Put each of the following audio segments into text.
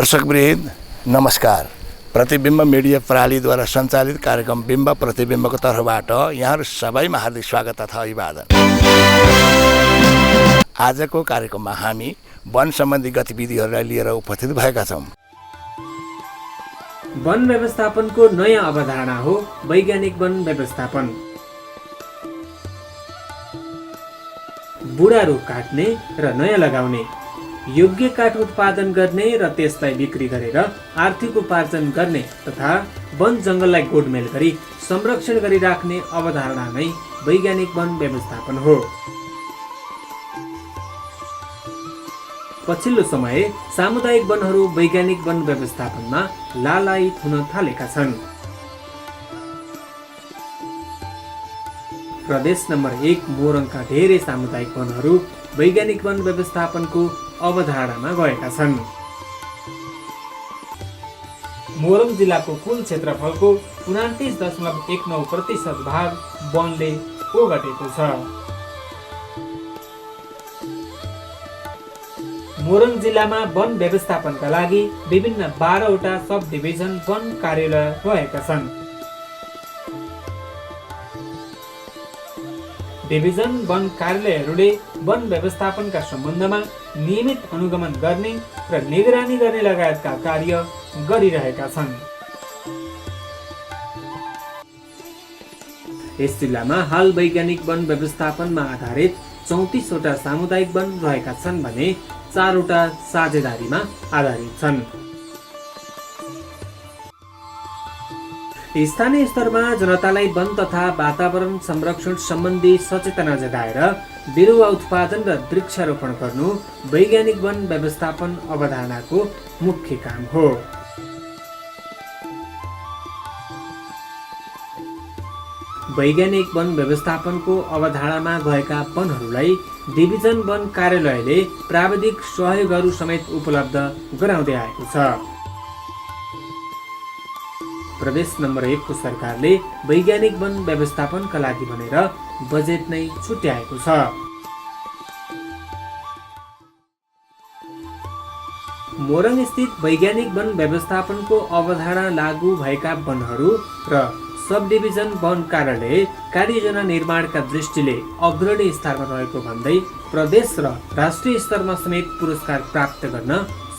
दर्शकवृन्द नमस्कार। प्रतिबिम्ब मिडिया प्रणालीद्वारा सञ्चालित कार्यक्रम बिम्ब प्रतिबिम्बको तर्फबाट यहाँहरू सबैमा हार्दिक स्वागत तथा अभिवादन। आजको कार्यक्रममा हामी वन सम्बन्धी गतिविधिहरूलाई लिएर उपस्थित भएका छौँ। वन व्यवस्थापनको नयाँ अवधारणा हो वैज्ञानिक वन व्यवस्थापन। बुढा रुख काट्ने र नयाँ लगाउने, योग्य काठ उत्पादन गर्ने र त्यसलाई बिक्री गरेर आर्थिक उपार्जन गर्ने तथा वन जङ्गललाई गोडमेल गरी संरक्षण गरिराख्ने अवधारणा नै वैज्ञानिक वन व्यवस्थापन हो। पछिल्लो समय सामुदायिक वनहरू वैज्ञानिक वन व्यवस्थापनमा लालायित हुन थालेका छन्। प्रदेश नम्बर 1 मोरङका धेरै सामुदायिक वनहरू वैज्ञानिक वन व्यवस्थापनको अवधारणामा गएका छन्। मोरङ जिल्लाको कुल क्षेत्रफलको 29.19% भाग वनले ओगटेको छ। मोरङ जिल्लामा वन व्यवस्थापनका लागि विभिन्न 12वटा सब डिभिजन वन कार्यालय रहेका छन्। डिभिजन वन कार्यालयहरूले वन व्यवस्थापनका सम्बन्धमा नियमित अनुगमन गर्ने र निगरानी गर्ने लगायतका कार्य गरिरहेका छन्। यस जिल्लामा हाल वैज्ञानिक वन व्यवस्थापनमा आधारित 34वटा सामुदायिक वन रहेका छन् भने 4वटा साझेदारीमा आधारित छन्। स्थानीय स्तरमा जनतालाई वन तथा वातावरण संरक्षण सम्बन्धी सचेतना जगाएर बिरुवा उत्पादन र वृक्षारोपण गर्नु वैज्ञानिक वन व्यवस्थापन अवधारणाको मुख्य काम हो। वैज्ञानिक वन व्यवस्थापनको अवधारणामा गएका वनहरूलाई डिभिजन वन कार्यालयले प्राविधिक सहयोगहरू समेत उपलब्ध गराउँदै आएको छ। प्रदेश नम्बर 1 को सरकारले वैज्ञानिक वन व्यवस्थापनका लागि भनेर बजेट नै छुट्याएको छ। मोरङ स्थित वैज्ञानिक वन व्यवस्थापनको अवधारणा लागू भएका वनहरू र सब डिभिजन वन कार्यालय कार्ययोजना निर्माणका दृष्टिले अग्रणी स्तरमा रहेको भन्दै प्रदेश र राष्ट्रिय स्तरमा समेत पुरस्कार प्राप्त गर्न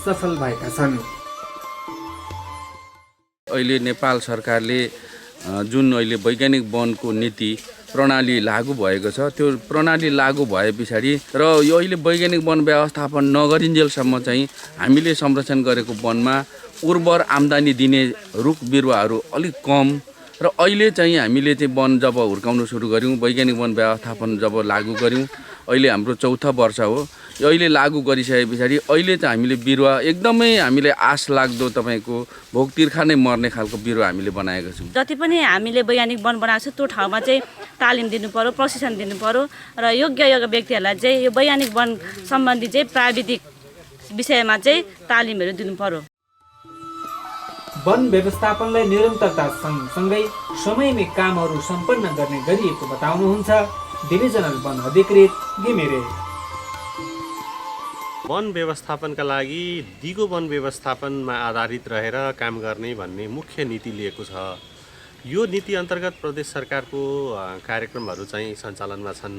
सफल भएका छन्। अहिले नेपाल सरकारले जुन अहिले वैज्ञानिक वनको नीति प्रणाली लागू भएको छ, त्यो प्रणाली लागू भए पछाडि र यो अहिले वैज्ञानिक वन व्यवस्थापन नगरिन्जेलसम्म चाहिँ हामीले संरक्षण गरेको वनमा उर्वर आम्दानी दिने रुख बिरुवाहरू अलिक कम र अहिले चाहिँ हामीले चाहिँ वन जब हुर्काउन सुरु गऱ्यौँ, वैज्ञानिक वन व्यवस्थापन जब लागू गऱ्यौँ, अहिले हाम्रो 4औं वर्ष हो। अहिले लागू गरिसके पछाडि अहिले चाहिँ हामीले बिरुवा एकदमै हामीले आश लाग्दो तपाईँको भोक तिर्खा नै मर्ने खालको बिरुवा हामीले बनाएको छौँ। जति पनि हामीले वैज्ञानिक वन बनाएको छ त्यो ठाउँमा चाहिँ तालिम दिनु पर्यो, प्रशिक्षण दिनु पर्यो र योग्य व्यक्तिहरूलाई चाहिँ यो वैज्ञानिक वन सम्बन्धी चाहिँ प्राविधिक विषयमा चाहिँ तालिमहरू दिनु पर्यो। वन व्यवस्थापनलाई निरन्तरता सँगसँगै समयमै कामहरू सम्पन्न गर्ने गरिएको बताउनुहुन्छ डिभिजनल वन अधिकृत घिमिरे। वन व्यवस्थापनका लागि दिगो वन व्यवस्थापनमा आधारित रहेर काम गर्ने भन्ने मुख्य नीति लिएको छ। यो नीति अन्तर्गत प्रदेश सरकारको कार्यक्रमहरू चाहिँ सञ्चालनमा छन्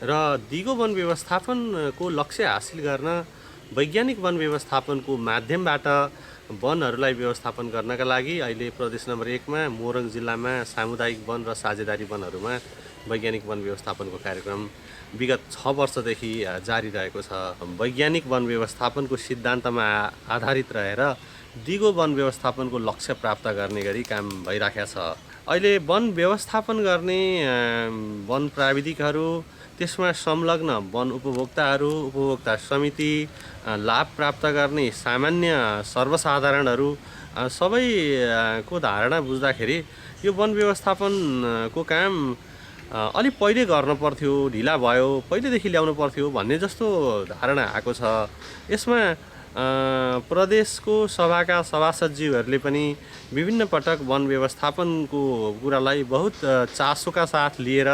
र दिगो वन व्यवस्थापनको लक्ष्य हासिल गर्न वैज्ञानिक वन व्यवस्थापनको माध्यमबाट वनहरूलाई व्यवस्थापन गर्नका लागि अहिले प्रदेश नम्बर 1 मा मोरङ जिल्लामा सामुदायिक वन र साझेदारी वनहरूमा वैज्ञानिक वन व्यवस्थापनको कार्यक्रम विगत 6 वर्षदेखि जारी रहेको छ। वैज्ञानिक वन व्यवस्थापनको सिद्धान्तमा आधारित रहेर दिगो वन व्यवस्थापनको लक्ष्य प्राप्त गर्ने गरी काम भइराखेको छ। अहिले वन व्यवस्थापन गर्ने वन प्राविधिकहरू, त्यसमा संलग्न वन उपभोक्ताहरू, उपभोक्ता समिति, लाभ प्राप्त गर्ने सामान्य सर्वसाधारणहरू सबैको धारणा बुझ्दाखेरि यो वन व्यवस्थापनको काम अलि पहिले गर्न पर्थ्यो, ढिला भयो, पहिलेदेखि ल्याउनु पर्थ्यो भन्ने जस्तो धारणा आएको छ। यसमा प्रदेशको सभाका सभासदज्यूहरूले पनि विभिन्न पटक वन व्यवस्थापनको कुरालाई बहुत चासोका साथ लिएर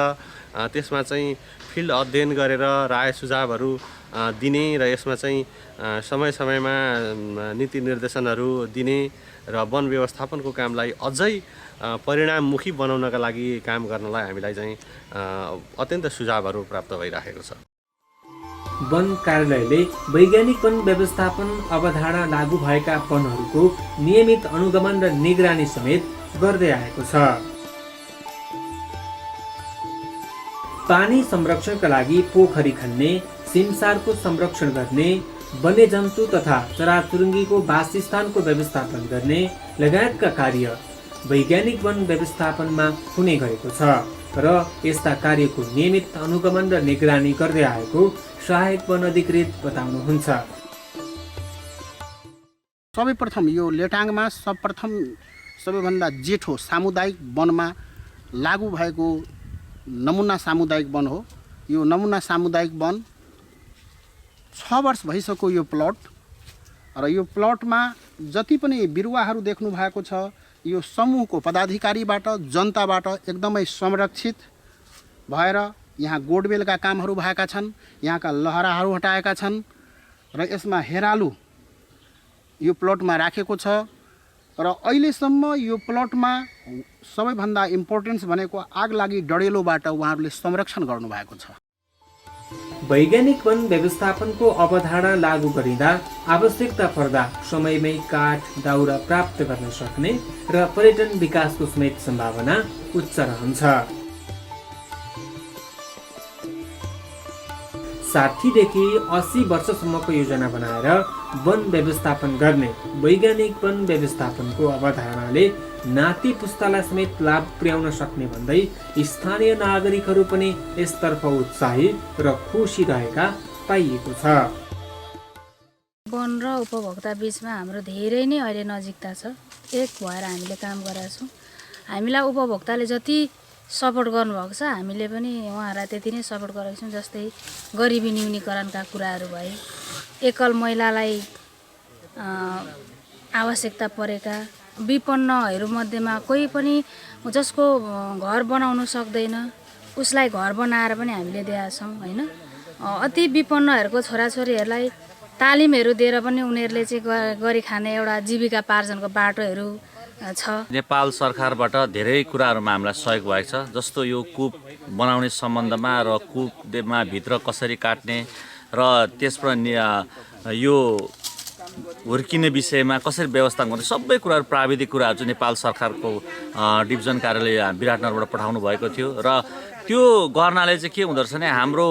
त्यसमा चाहिँ फिल्ड अध्ययन गरेर राय सुझावहरू दिने र यसमा चाहिँ समय समयमा नीति निर्देशनहरू दिने र वन व्यवस्थापनको कामलाई अझै परिणाममुखी बनाउनका लागि काम गर्नलाई हामीलाई चाहिँ अत्यन्त सुझावहरू प्राप्त भइरहेको छ। वन कार्यालयले वैज्ञानिक वन व्यवस्थापन अवधारणा लागू भएका वनहरूको नियमित अनुगमन र निगरानी समेत गर्दै आएको छ। पानी संरक्षणका लागि पोखरी खन्ने, सिमसारको संरक्षण गर्ने, वन्यजन्तु तथा चराचुरुङ्गीको वासस्थानको व्यवस्थापन गर्ने लगायतका कार्य वैज्ञानिक वन व्यवस्थापनमा हुने गरेको छ र यस्ता कार्यको नियमित अनुगमन र निगरानी गर्दै आएको सहायक वन अधिकृत बताउनुहुन्छ। सर्वप्रथम यो लेटाङमा सबैभन्दा जेठो सामुदायिक वनमा लागू भएको नमुना सामुदायिक वन हो। यो नमुना सामुदायिक वन 6 वर्ष भइसक्यो यो प्लट र यो प्लटमा जति पनि बिरुवाहरू देख्नु भएको छ यो समूहको पदाधिकारीबाट जनताबाट एकदमै संरक्षित भएर यहाँ गोडबेलका कामहरू भएका छन्, यहाँका लहराहरू हटाएका छन् र यसमा हेरालु यो प्लटमा राखेको छ र अहिलेसम्म यो प्लटमा सबैभन्दा इम्पोर्टेन्स भनेको आगलागी डडेलोबाट उहाँहरूले संरक्षण गर्नुभएको छ। वैज्ञानिक वन व्यवस्थापनको अवधारणा लागू गरिँदा आवश्यकता पर्दा समयमै काठ दाउरा प्राप्त गर्न सक्ने र पर्यटन विकासको समेत सम्भावना उच्च रहन्छ। 60 देखि 80 वर्षसम्मको योजना बनाएर वन व्यवस्थापन गर्ने वैज्ञानिक वन व्यवस्थापनको अवधारणाले नाति पुस्तालाई समेत लाभ पुर्याउन सक्ने भन्दै स्थानीय नागरिकहरू पनि यसतर्फ उत्साही र खुसी रहेका पाइएको छ। वन र उपभोक्ता बीचमा हाम्रो धेरै नै अहिले नजिकता छ। एक भएर हामीले काम गरेका छौँ। हामीलाई उपभोक्ताले जति सपोर्ट गर्नुभएको छ हामीले पनि उहाँहरूलाई त्यति नै सपोर्ट गरेका छौँ। जस्तै गरिबी न्यूनीकरणका कुराहरू भए, एकल महिलालाई आवश्यकता परेका विपन्नहरू मध्येमा कोही पनि जसको घर बनाउनु सक्दैन उसलाई घर बनाएर पनि हामीले दिएका छौँ हैन। अति विपन्नहरूको छोराछोरीहरूलाई तालिमहरू दिएर पनि उनीहरूले चाहिँ गरी खाने एउटा जीविका पार्जनको बाटोहरू छ। नेपाल सरकारबाट धेरै कुराहरूमा हामीलाई सहयोग भएको छ। जस्तो यो कूप बनाउने सम्बन्धमा र कूपमा भित्र कसरी काट्ने र त्यसबाट यो हुर्किने विषयमा कसरी व्यवस्था गर्ने सबै कुराहरू प्राविधिक कुराहरू चाहिँ नेपाल सरकारको डिभिजन कार्यालय विराटनगरबाट पठाउनु भएको थियो र त्यो गर्नाले चाहिँ के हुँदो रहेछ भने हाम्रो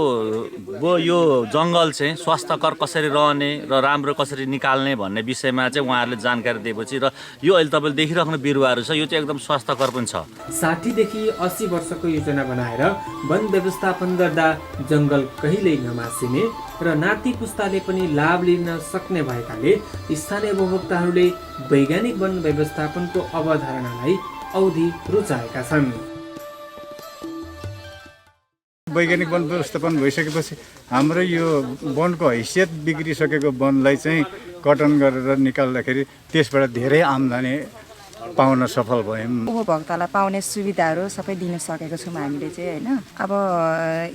यो जङ्गल चाहिँ स्वास्थ्यकर कसरी रहने र राम्रो कसरी निकाल्ने भन्ने विषयमा चाहिँ उहाँहरूले जानकारी दिएपछि र यो अहिले तपाईँले देखिराख्नु बिरुवाहरू छ यो चाहिँ एकदम स्वास्थ्यकर पनि छ। 60 देखि 80 वर्षको योजना बनाएर वन व्यवस्थापन गर्दा जङ्गल कहिल्यै नमासिने र नाति पुस्ताले पनि लाभ लिन सक्ने भएकाले स्थानीय उपभोक्ताहरूले वैज्ञानिक वन व्यवस्थापनको अवधारणालाई औधी रुचाएका छन्। वैज्ञानिक वन व्यवस्थापन भइसकेपछि हाम्रो यो वनको हैसियत बिग्रिसकेको वनलाई चाहिँ कटन गरेर निकाल्दाखेरि त्यसबाट धेरै आम्दानी पाउन सफल भयौँ। उपभोक्तालाई पाउने सुविधाहरू सबै दिन सकेको छौँ हामीले चाहिँ होइन। अब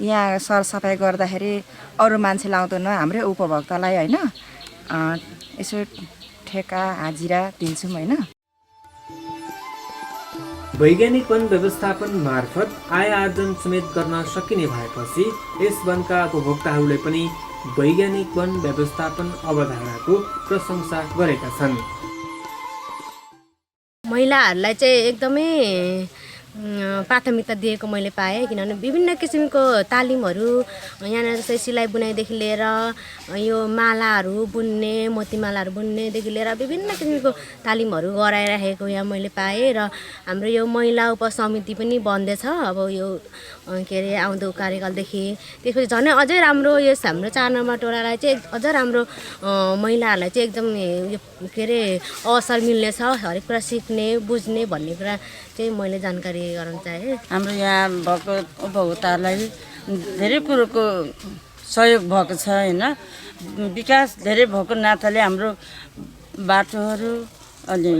यहाँ सरसफाइ गर्दाखेरि अरू मान्छे लाउँदैन हाम्रै उपभोक्तालाई होइन यसो ठेका हाजिरा दिन्छौँ होइन। वैज्ञानिक वन व्यवस्थापन मार्फत आय आर्जन समेत गर्न सकिने भएपछि यस वनका उपभोक्ताहरूले पनि वैज्ञानिक वन व्यवस्थापन अवधारणाको प्रशंसा गरेका छन्। महिलाहरूलाई चाहिँ एकदमै प्राथमिकता दिएको मैले पाएँ किनभने विभिन्न किसिमको तालिमहरू यहाँनिर जस्तै सिलाइ बुनाइदेखि लिएर यो मालाहरू बुन्ने मोतीमालाहरू बुन्नेदेखि लिएर विभिन्न किसिमको तालिमहरू गराइराखेको यहाँ मैले पाएँ र हाम्रो यो महिला उपसमिति पनि बन्दैछ अब यो के अरे आउँदो कार्यकालदेखि। त्यसपछि झनै अझै राम्रो यस हाम्रो 4 नम्बर टोलालाई चाहिँ अझ राम्रो महिलाहरूलाई चाहिँ एकदम यो के अरे अवसर मिल्नेछ हरेक कुरा सिक्ने बुझ्ने भन्ने कुरा चाहिँ मैले जानकारी गराउन चाहेँ। हाम्रो यहाँ भएको उपभोक्ताहरूलाई धेरै कुरोको सहयोग भएको छ होइन। विकास धेरै भएको नाताले हाम्रो बाटोहरू अनि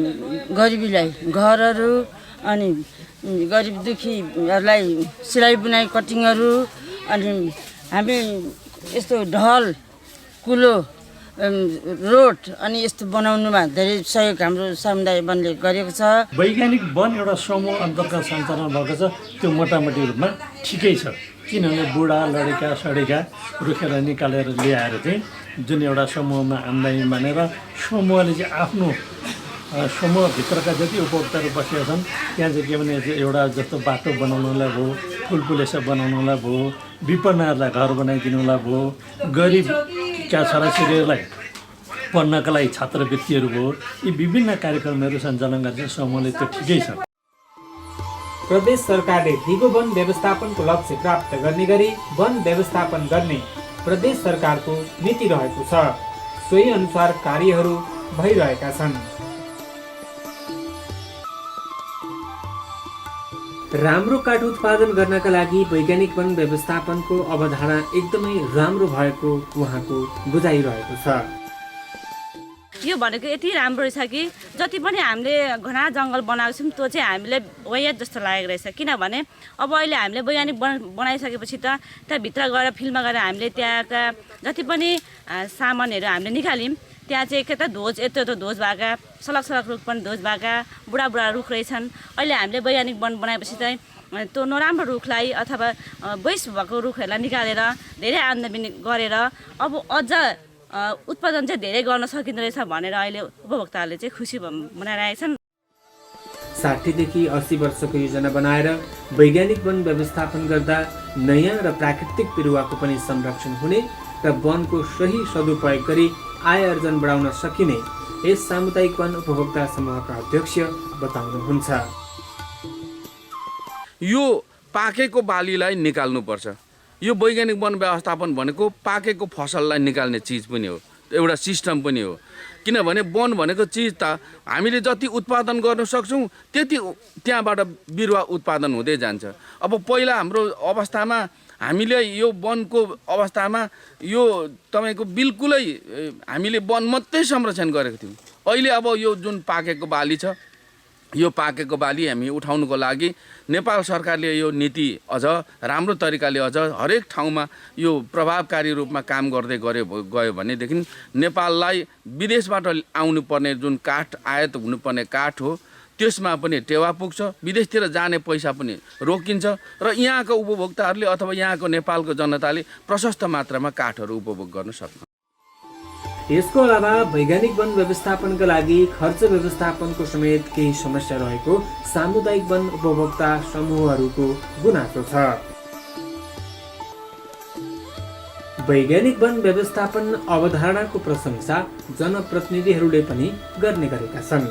गरिबीलाई घरहरू अनि गरिब दुखीहरूलाई सिलाइ बुनाइ कटिङहरू अनि हामी यस्तो ढल कुलो रोड अनि यस्तो बनाउनुमा धेरै सहयोग हाम्रो समुदाय वनले गरेको छ। वैज्ञानिक वन एउटा समूह अन्तर्गत सञ्चालन भएको छ, त्यो मोटामोटी रूपमा ठिकै छ। किनभने बुढा लडेका सडेका रुखेर निकालेर ल्याएर चाहिँ जुन एउटा समूहमा आम्दानी मानेर समूहले चाहिँ आफ्नो समूहभित्रका जति उपभोक्ताहरू बसेका छन् त्यहाँ चाहिँ के भने एउटा जस्तो बाटो बनाउनलाई भयो, पुलपुलेसा बनाउनलाई भयो, विपन्नहरूलाई घर बनाइदिनुलाई भयो, गरिबका छोराछोरीहरूलाई पढ्नका लागि छात्रवृत्तिहरू भयो, यी विभिन्न कार्यक्रमहरू सञ्चालन गर्छ समूहले, त्यो ठिकै छ। प्रदेश सरकारले दिगो वन व्यवस्थापनको लक्ष्य प्राप्त गर्ने गरी वन व्यवस्थापन गर्ने प्रदेश सरकारको नीति रहेको छ। सोही अनुसार कार्यहरू भइरहेका छन्। राम्रो काठ उत्पादन गर्नका लागि वैज्ञानिक वन व्यवस्थापनको अवधारणा एकदमै राम्रो भएको उहाँको बुझाइरहेको छ। यो भनेको यति राम्रो रहेछ कि जति पनि हामीले घना जङ्गल बनाएको छौँ त्यो चाहिँ हामीले वैयात जस्तो लागेको रहेछ। किनभने अब अहिले हामीले वैज्ञानिक बनाइसकेपछि त त्यहाँभित्र गएर फिल्डमा गएर हामीले त्यहाँका जति पनि सामानहरू हामीले निकाल्यौँ, त्यहाँ चाहिँ के त ध्वज यत्रो ध्वज भएका, सलक सलक रुख पनि ध्वज भएका, बुढा रुख रहेछन्। अहिले हामीले वैज्ञानिक वन बनाएपछि चाहिँ त्यो नराम्रो रुखलाई अथवा वेस्ट भएको रुखहरूलाई निकालेर धेरै आम्दानी गरेर अब अझ उत्पादन चाहिँ धेरै गर्न सकिँदो रहेछ भनेर अहिले उपभोक्ताहरूले चाहिँ खुसी मनाइरहेका छन्। 60 देखि 80 वर्षको योजना बनाएर वैज्ञानिक वन व्यवस्थापन गर्दा नयाँ र प्राकृतिक बिरुवाको पनि संरक्षण हुने र वनको सही सदुपयोग गरी आय आर्जन बढाउन सकिने यस सामुदायिक वन उपभोक्ता समूहका अध्यक्ष बताउनुहुन्छ। यो पाकेको बालीलाई निकाल्नुपर्छ। यो वैज्ञानिक वन व्यवस्थापन भनेको पाकेको फसललाई निकाल्ने चिज पनि हो, एउटा सिस्टम पनि हो। किनभने वन भनेको चिज त हामीले जति उत्पादन गर्न सक्छौँ त्यति त्यहाँबाट बिरुवा उत्पादन हुँदै जान्छ। अब पहिला हाम्रो अवस्थामा हामीले यो वनको अवस्थामा यो तपाईँको बिल्कुलै हामीले वन मात्रै संरक्षण गरेको थियौँ। अहिले अब यो जुन पाकेको बाली छ, यो पाकेको बाली हामी उठाउनुको लागि नेपाल सरकारले यो नीति अझ राम्रो तरिकाले अझ हरेक ठाउँमा यो प्रभावकारी रूपमा काम गर्दै गयो भनेदेखि नेपाललाई विदेशबाट आउनुपर्ने जुन काठ आयात हुनुपर्ने काठ हो त्यसमा पनि टेवा पुग्छ, विदेशतिर जाने पैसा पनि रोकिन्छ र यहाँको उपभोक्ताहरूले अथवा यहाँको नेपालको जनताले प्रशस्त मात्रामा काठहरू उपभोग गर्न सक्छ। यसको अलावा वैज्ञानिक वन व्यवस्थापनका लागि खर्च व्यवस्थापनको समेत केही समस्या रहेको सामुदायिक वन उपभोक्ता समूहहरूको गुनासो छ। वैज्ञानिक वन व्यवस्थापन अवधारणाको प्रशंसा जनप्रतिनिधिहरूले पनि गर्ने गरेका छन्।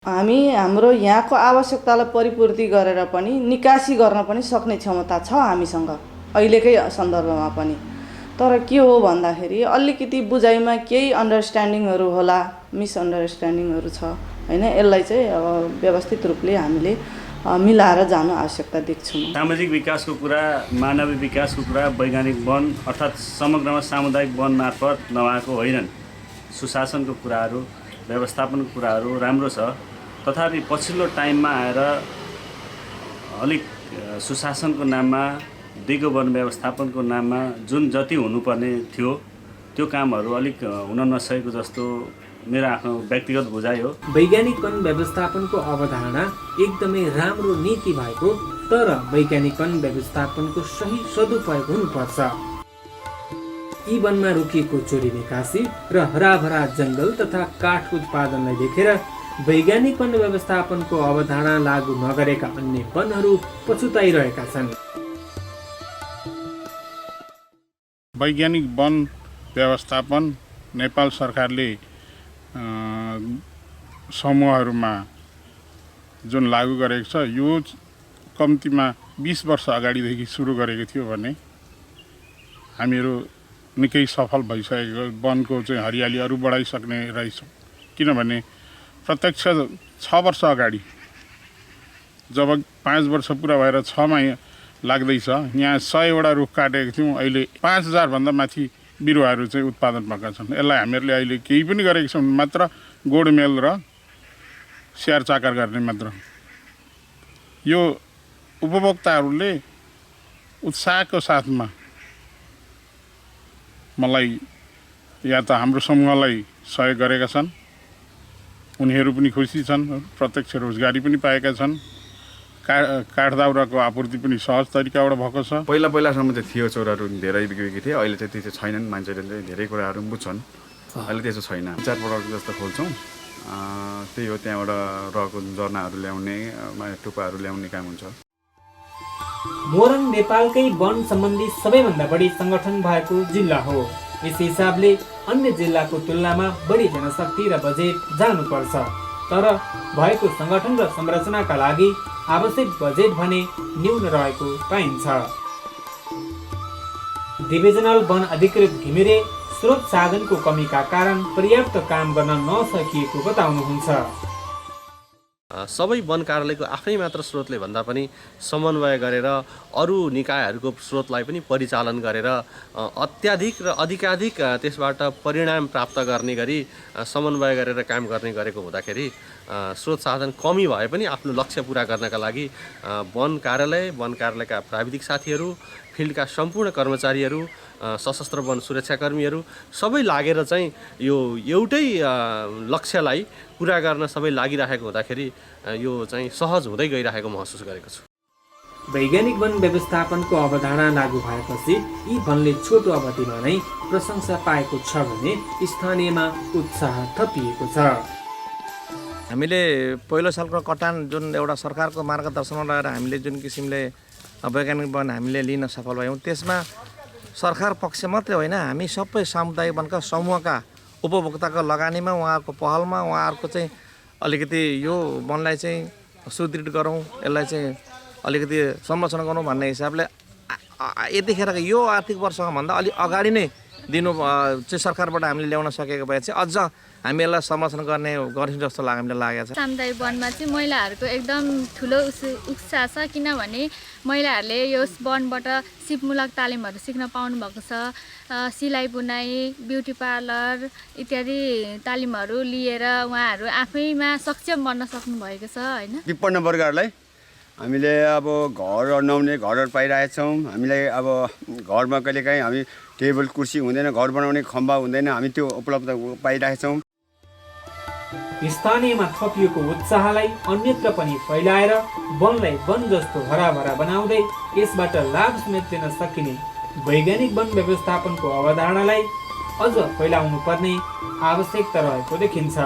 हामी हाम्रो यहाँको आवश्यकतालाई परिपूर्ति गरेर पनि निकासी गर्न पनि सक्ने क्षमता छ हामीसँग अहिलेकै सन्दर्भमा पनि। तर के हो भन्दाखेरि अलिकति बुझाइमा केही अन्डरस्ट्यान्डिङहरू होला, मिसअन्डरस्ट्यान्डिङहरू छ हैन। यसलाई चाहिँ अब व्यवस्थित रूपले हामीले मिलाएर जानु आवश्यकता देख्छौँ। सामाजिक विकासको कुरा, मानवीय विकासको कुरा वैज्ञानिक वन अर्थात् समग्रमा सामुदायिक वन मार्फत नभएको होइनन्। सुशासनको कुराहरू, व्यवस्थापनको कुराहरू राम्रो छ, तथापि पछिल्लो टाइममा आएर अलिक सुशासनको नाममा, दिगो वन व्यवस्थापनको नाममा जुन जति हुनुपर्ने थियो त्यो कामहरू अलिक हुन नसकेको जस्तो मेरो आफ्नो व्यक्तिगत बुझाइ हो। वैज्ञानिक वन व्यवस्थापनको अवधारणा एकदमै राम्रो नीति भएको, तर वैज्ञानिक वन व्यवस्थापनको सही सदुपयोग हुनुपर्छ। यी वनमा रोकिएको चोरी निकासी र हराभरा जङ्गल तथा काठ उत्पादनलाई देखेर वैज्ञानिक वन व्यवस्थापनको अवधारणा लागू नगरेका अन्य वनहरू पछुताइरहेका छन्। वैज्ञानिक वन व्यवस्थापन नेपाल सरकारले समूहहरूमा जुन लागू गरेको छ यो कम्तीमा 20 वर्ष अगाडिदेखि सुरु गरेको थियो भने हामीहरू निकै सफल भइसकेको वनको चाहिँ हरियाली अरू बढाइसक्ने रहेछौँ। किनभने प्रत्यक्ष 6 वर्ष अगाडि जब 5 वर्ष पुरा भएर 6 मा लाग्दैछ यहाँ 100वटा रुख काटेको थियौँ, अहिले 5000 भन्दा माथि बिरुवाहरू चाहिँ उत्पादन भएका छन्। यसलाई हामीहरूले अहिले केही पनि गरेको छौँ, मात्र गोडमेल र स्याहार चाकर गर्ने मात्र। यो उपभोक्ताहरूले उत्साहको साथमा मलाई या त हाम्रो समूहलाई सहयोग गरेका छन्, उनीहरू पनि खुसी छन्, प्रत्यक्ष रोजगारी पनि पाएका छन्, काठ दाउराको आपूर्ति पनि सहज तरिकाबाट भएको छ। पहिलासम्म चाहिँ थियो चौराहरू धेरै बिक्री थिए, अहिले चाहिँ त्यो छैनन्। मान्छेले चाहिँ धेरै कुराहरू बुझ्छन्, अहिले त्यसो छैन। 4 प्रडक्ट जस्तो खोल्छौँ, त्यही हो, त्यहाँबाट रहको जर्नाहरू ल्याउने, टुप्पाहरू ल्याउने काम हुन्छ। मोरङ नेपालकै वन सम्बन्धी सबैभन्दा बढी सङ्गठन भएको जिल्ला हो। यस हिसाबले अन्य जिल्लाको तुलनामा बढी जनशक्ति र बजेट जानुपर्छ, तर भएको सङ्गठन र संरचनाका लागि आवश्यक बजेट भने न्यून रहेको पाइन्छ। डिभिजनल वन अधिकृत घिमिरे स्रोत साधनको कमीका कारण पर्याप्त काम गर्न नसकिएको बताउनुहुन्छ। सबै वन कार्यालयको आफ्नै मात्र स्रोतले भन्दा पनि समन्वय गरेर अरू निकायहरूको स्रोतलाई पनि परिचालन गरेर अत्याधिक र अधिकाधिक त्यसबाट परिणाम प्राप्त गर्ने गरी समन्वय गरेर काम गर्ने गरेको हुँदाखेरि स्रोत साधन कमी भए पनि आफ्नो लक्ष्य पुरा गर्नका लागि वन कार्यालयका प्राविधिक साथीहरू, फिल्डका सम्पूर्ण कर्मचारीहरू, सशस्त्र वन सुरक्षाकर्मीहरू सबै लागेर चाहिँ यो एउटै लक्ष्यलाई पुरा गर्न सबै लागिरहेको हुँदाखेरि यो चाहिँ सहज हुँदै गइरहेको महसुस गरेको छु। वैज्ञानिक वन व्यवस्थापनको अवधारणा लागू भएपछि यी वनले छोटो अवधिमा नै प्रशंसा पाएको छ भने स्थानीयमा उत्साह थपिएको छ। हामीले पहिलो सालको कटान जुन एउटा सरकारको मार्गदर्शनमा लगाएर हामीले जुन किसिमले वैज्ञानिक वन हामीले लिन सफल भयौँ, त्यसमा सरकार पक्ष मात्रै होइन, हामी सबै सामुदायिक वनका समूहका उपभोक्ताको लगानीमा, उहाँहरूको पहलमा, उहाँहरूको चाहिँ अलिकति यो वनलाई चाहिँ सुदृढ गरौँ, यसलाई चाहिँ अलिकति संरक्षण गरौँ भन्ने हिसाबले यतिखेर यो आर्थिक वर्षमा भन्दा अलि अगाडि नै दिनु चाहिँ सरकारबाट हामीले ल्याउन सकेको भए चाहिँ अझ हामी यसलाई संरक्षण गर्छौँ जस्तो हामीलाई लागेको छ। सामुदायिक वनमा चाहिँ महिलाहरूको एकदम ठुलो उत्साह छ, किनभने महिलाहरूले यस वनबाट सिपमूलक तालिमहरू सिक्न पाउनुभएको छ। सिलाइ बुनाइ, ब्युटी पार्लर इत्यादि तालिमहरू लिएर उहाँहरू आफैमा सक्षम बन्न सक्नुभएको छ होइन। विपन्न वर्गहरूलाई हामीले अब घर बनाउने घरहरू पाइरहेछौँ। हामीलाई अब घरमा कहिलेकाहीँ हामी टेबल कुर्सी हुँदैन, घर बनाउने खम्बा हुँदैन, हामी त्यो उपलब्ध पाइरहेछौँ। स्थानीयमा थपिएको उत्साहलाई अन्यत्र पनि फैलाएर वनलाई वन जस्तो हराभरा बनाउँदै यसबाट लाभ समेत लिन सकिने वैज्ञानिक वन व्यवस्थापनको अवधारणालाई अझ फैलाउनु पर्ने आवश्यकता रहेको देखिन्छ।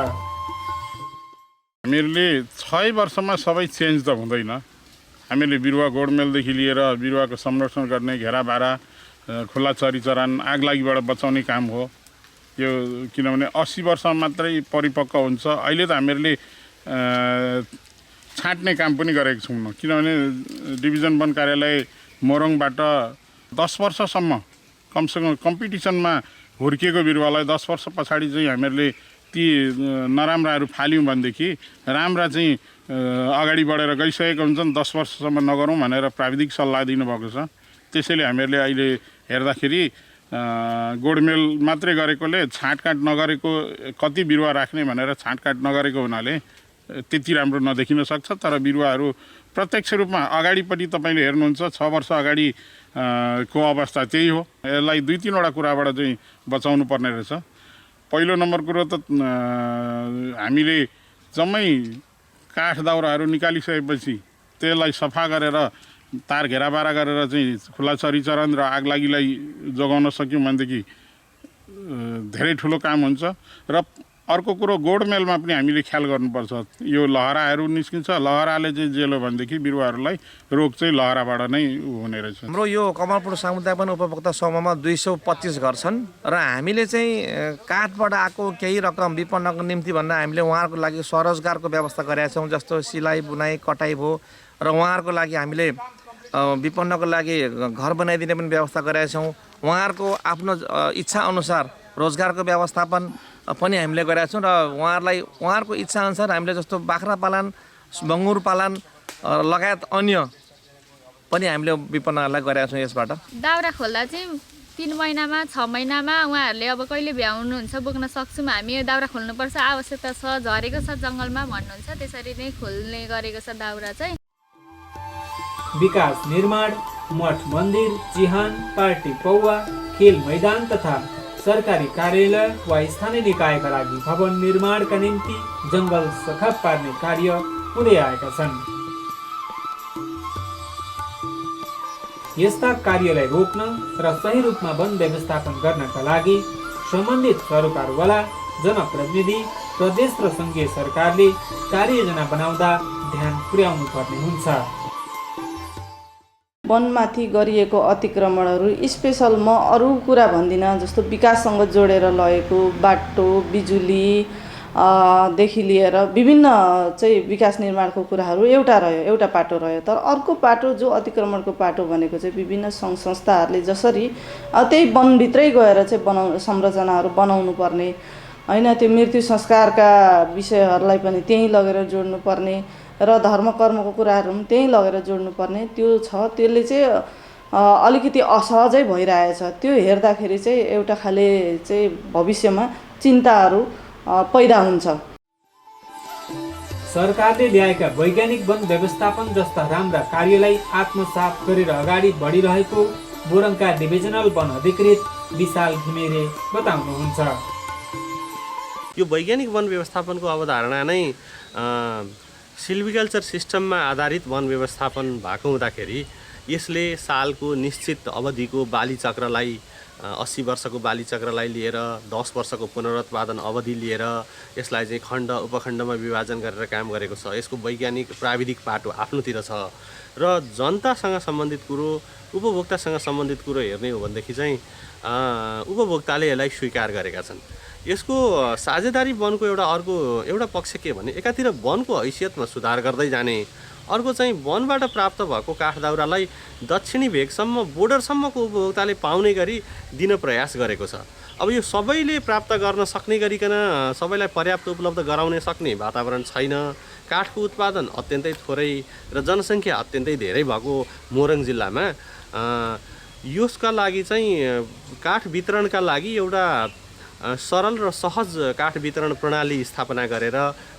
हामीहरूले 6 वर्षमा सबै चेन्ज त हुँदैन। हामीले बिरुवा गोडमेलदेखि लिएर बिरुवाको संरक्षण गर्ने, घेराबारा, खुल्ला चरीचरान, आगलागीबाट बचाउने काम हो यो। किनभने 80 वर्षमा मात्रै परिपक्व हुन्छ। अहिले त हामीहरूले छाँट्ने काम पनि गरेको छौँ, किनभने डिभिजन वन कार्यालय मोरङबाट 10 वर्षसम्म कमसेकम कम्पिटिसनमा हुर्किएको बिरुवालाई 10 वर्ष पछाडि चाहिँ हामीहरूले ती नराम्राहरू फाल्यौँ भनेदेखि राम्रा चाहिँ अगाडि बढेर गइसकेको हुन्छन्। 10 वर्षसम्म नगरौँ भनेर प्राविधिक सल्लाह दिनुभएको छ। त्यसैले हामीहरूले अहिले हेर्दाखेरि गोडमेल मात्रै गरेकोले छाँटकाट नगरेको, कति बिरुवा राख्ने भनेर छाँटकाट नगरेको हुनाले त्यति राम्रो नदेखिन सक्छ। तर बिरुवाहरू प्रत्यक्ष रूपमा अगाडिपट्टि तपाईँले हेर्नुहुन्छ 6 वर्ष अगाडि को अवस्था त्यही हो। यसलाई 2-3 वटा कुराबाट चाहिँ बचाउनु पर्ने रहेछ। पहिलो नम्बर कुरो त हामीले जम्मै काठ दाउराहरू निकालिसकेपछि त्यसलाई सफा गरेर तार घेराबारा गरेर चाहिँ खुला चरीचरण र आगलागीलाई जोगाउन सक्यौँ भनेदेखि धेरै ठुलो काम हुन्छ। र अर्को कुरो गोडमेलमा पनि हामीले ख्याल गर्नुपर्छ। यो लहराहरू निस्किन्छ, लहराले चाहिँ जेलो भनेदेखि बिरुवाहरूलाई रोग चाहिँ लहराबाट नै हुने रहेछ। हाम्रो यो कमलपुर सामुदायिक वन उपभोक्ता समूहमा 225 घर छन् र हामीले चाहिँ काठबाट आएको केही रकम विपन्नको निम्ति भनेर हामीले उहाँहरूको लागि स्वरोजगारको व्यवस्था गरेका छौँ। जस्तो सिलाइ बुनाइ कटाइ भयो र उहाँहरूको लागि हामीले विपन्नको लागि घर बनाइदिने पनि व्यवस्था गरेका छौँ। उहाँहरूको आफ्नो इच्छा अनुसार रोजगारको व्यवस्थापन पनि हामीले गरेका छौँ र उहाँहरूको इच्छा अनुसार हामीले जस्तो बाख्रा पालन, बङ्गुर पालन लगायत अन्य पनि हामीले विपन्नहरूलाई गरेका छौँ। यसबाट दाउरा खोल्दा चाहिँ 3 महिनामा 6 महिनामा उहाँहरूले अब कहिले भ्याउनुहुन्छ बोक्न सक्छौँ हामी, दाउरा खोल्नुपर्छ, आवश्यकता छ, झरेको छ जङ्गलमा भन्नुहुन्छ, त्यसरी नै खोल्ने गरेको छ दाउरा चाहिँ। विकास निर्माण, मठ मन्दिर, चिहान, पार्टी पौवा, खेल मैदान तथा सरकारी कार्यालय वा स्थानीय निकायका लागि भवन निर्माणका निम्ति जङ्गल सखाप पार्ने कार्य हुँदै आएका छन्। यस्ता कार्यलाई रोक्न र सही रूपमा वन व्यवस्थापन गर्नका लागि सम्बन्धित सरकारवाला, जनप्रतिनिधि, प्रदेश र सङ्घीय सरकारले कार्ययोजना बनाउँदा ध्यान पुर्याउनु पर्ने हुन्छ। वनमाथि गरिएको अतिक्रमणहरू स्पेसल म अरू कुरा भन्दिनँ, जस्तो विकाससँग जोडेर लगेको बाटो, बिजुली देखि लिएर विभिन्न चाहिँ विकास निर्माणको कुराहरू एउटा पाटो रह्यो। तर अर्को पाटो जो अतिक्रमणको पाटो भनेको चाहिँ विभिन्न सङ्घ संस्थाहरूले जसरी त्यही वनभित्रै गएर चाहिँ संरचनाहरू बनाउनु पर्ने होइन, त्यो मृत्यु संस्कारका विषयहरूलाई पनि त्यहीँ लगेर जोड्नु पर्ने र धर्म कर्मको कुराहरू पनि त्यहीँ लगेर जोड्नु पर्ने त्यो छ। त्यसले चाहिँ अलिकति असहजै भइरहेछ। त्यो हेर्दाखेरि चाहिँ एउटा खाले चाहिँ भविष्यमा चिन्ताहरू पैदा हुन्छ। सरकारले ल्याएका वैज्ञानिक वन व्यवस्थापन जस्ता राम्रा कार्यलाई आत्मसात गरेर अगाडि बढिरहेको मोरङका डिभिजनल वन अधिकृत विशाल घिमिरे बताउनुहुन्छ। यो वैज्ञानिक वन व्यवस्थापनको अवधारणा नै सिल्भिकल्चर सिस्टममा आधारित वन व्यवस्थापन भएको हुँदाखेरि यसले सालको निश्चित अवधिको बाली चक्रलाई 80 वर्षको बाली चक्रलाई लिएर 10 वर्षको पुनरुत्पादन अवधि लिएर यसलाई चाहिँ खण्ड उपखण्डमा विभाजन गरेर काम गरेको छ। यसको वैज्ञानिक प्राविधिक पाटो आफ्नोतिर छ र जनतासँग सम्बन्धित कुरो, उपभोक्तासँग सम्बन्धित कुरो हेर्ने हो भनेदेखि चाहिँ उपभोक्ताले यसलाई स्वीकार गरेका छन्। यसको साझेदारी वनको एउटा पक्ष के भने एकातिर वनको हैसियतमा सुधार गर्दै जाने, अर्को चाहिँ वनबाट प्राप्त भएको काठदाउरालाई दक्षिणी भेगसम्म बोर्डरसम्मको उपभोक्ताले पाउने गरी दिन प्रयास गरेको छ। अब यो सबैले प्राप्त गर्न सक्ने गरिकन सबैलाई पर्याप्त उपलब्ध गराउने सक्ने वातावरण छैन। काठको उत्पादन अत्यन्तै थोरै र जनसङ्ख्या अत्यन्तै धेरै भएको मोरङ जिल्लामा यसका लागि चाहिँ काठ वितरणका लागि एउटा सरल र सहज काठ वितरण प्रणाली स्थापना गरेर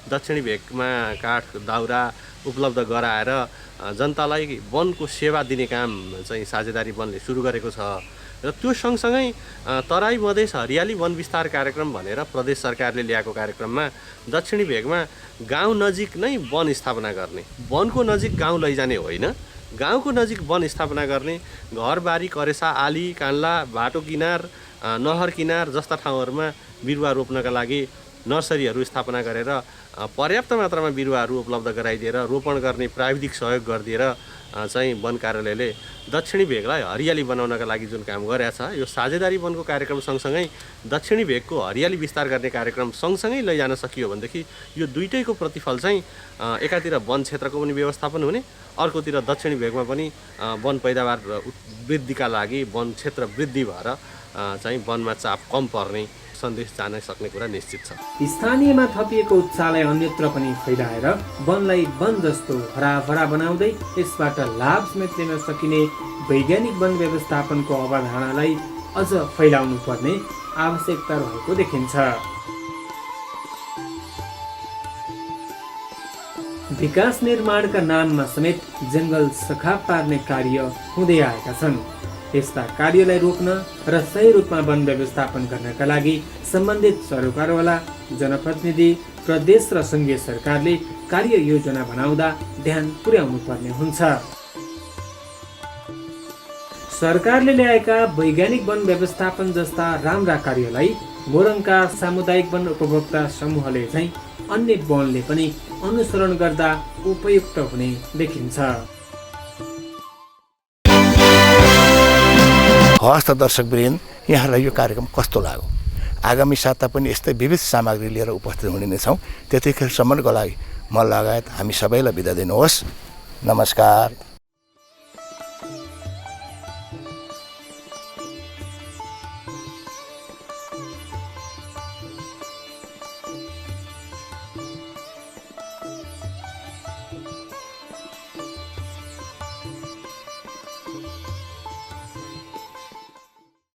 दक्षिणी भेगमा काठ दाउरा उपलब्ध गराएर जनतालाई वनको सेवा दिने काम चाहिँ साझेदारी वनले सुरु गरेको छ। र त्यो सँगसँगै तराई मधेस हरियाली वन विस्तार कार्यक्रम भनेर प्रदेश सरकारले ल्याएको कार्यक्रममा दक्षिणी भेगमा गाउँ नजिक नै वन स्थापना गर्ने, वनको नजिक गाउँ लैजाने होइन, गाउँको नजिक वन स्थापना गर्ने, घरबारी, करेसा, आली, कान्ला, बाटो किनार, नहर किनार जस्ता ठाउँहरूमा बिरुवा रोप्नका लागि नर्सरीहरू स्थापना गरेर पर्याप्त मात्रामा बिरुवाहरू उपलब्ध गराइदिएर रोपण गर्ने प्राविधिक सहयोग गरिदिएर चाहिँ वन कार्यालयले दक्षिणी भेगलाई हरियाली बनाउनका लागि जुन काम गरेको छ, यो साझेदारी वनको कार्यक्रम सँगसँगै दक्षिणी भेगको हरियाली विस्तार गर्ने कार्यक्रम सँगसँगै लैजान सकियो भनेदेखि यो दुईटैको प्रतिफल चाहिँ एकातिर वन क्षेत्रको पनि व्यवस्थापन हुने, अर्कोतिर दक्षिणी भेगमा पनि वन पैदावार वृद्धिका लागि वन क्षेत्र वृद्धि भएर चाहिँ वनमा चाप कम पर्ने सन्देश जान सक्ने कुरा निश्चित छ। स्थानीयमा थपिएको उत्साहलाई अन्यत्र पनि फैलाएर वनलाई वन जस्तो हराभरा बनाउँदै यसबाट लाभ समेत लिन सकिने वैज्ञानिक वन व्यवस्थापनको अवधारणालाई अझ फैलाउनु पर्ने आवश्यकता रहेको देखिन्छ। विकास निर्माणका नाममा समेत जङ्गल सखाप पार्ने कार्य हुँदै आएका छन्। यस्ता कार्यलाई रोक्न र सही रूपमा वन व्यवस्थापन गर्नका लागि सम्बन्धित सरकारवाला, जनप्रतिनिधि, प्रदेश र सङ्घीय सरकारले कार्य योजना बनाउँदा ध्यान पुर्याउनु पर्ने हुन्छ। सरकारले ल्याएका वैज्ञानिक वन व्यवस्थापन जस्ता राम्रा कार्यलाई मोरङका सामुदायिक वन उपभोक्ता समूहले चाहिँ अन्य वनले पनि अनुसरण गर्दा उपयुक्त हुने देखिन्छ। हस्त दर्शकवृन्द, यहाँलाई यो कार्यक्रम कस्तो लाग्यो? आगामी साता पनि यस्तै विविध सामग्री लिएर उपस्थित हुने नै छौँ। त्यतिखेरसम्मको लागि म लगायत हामी सबैलाई बिदा दिनुहोस्। नमस्कार।